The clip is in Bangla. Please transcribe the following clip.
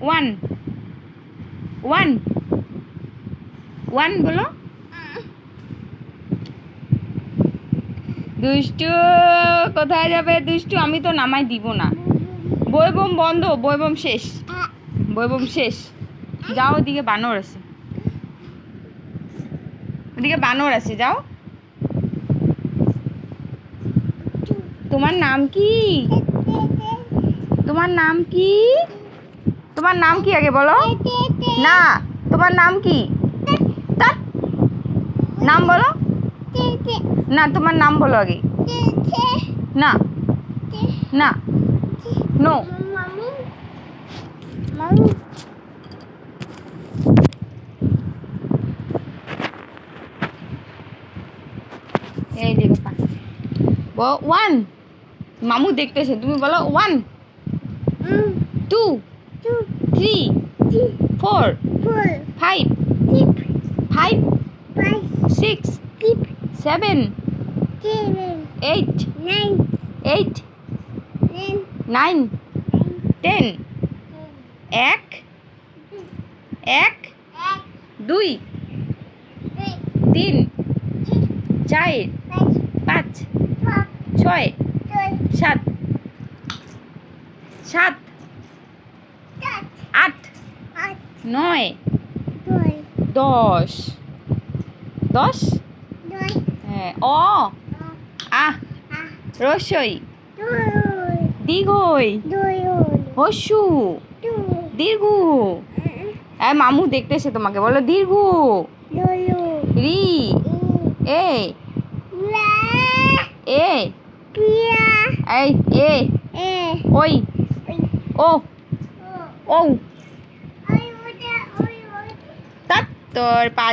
ওয়ান ওয়ান ওয়ান বলো। দুষ্টু কোথায় যাবে দুষ্টু? আমি তো নামাই দিব না। বইবম বন্ধ, বইবম শেষ, বইবম শেষ। যাও, ওদিকে বানর আছে, ওদিকে বানর আছে, যাও। তোমার নাম কি? তোমার নাম কি? তোমার নাম কি আগে বলো না। তোমার নাম কি? নাম বলো না, তোমার নাম বলো আগে। না না, নো। এই যে ওয়ান, মামু দেখতেছে, তুমি বলো one, two, three, four, five, five, six, seven, eight, eight, nine, ten. এক, এক, দুই, তিন, চার, পাঁচ, ছয়, সাত, সাত, আট, নয়, দশ। দশ, হ্যাঁ। অ, আহ, রসই, দীর্ঘই, হস্যু, দীর্ঘ। মামু দেখতেছে তোমাকে, বলো দীর্ঘ। রি, এ, এ, এই এ, ওই, ও, ও, তোর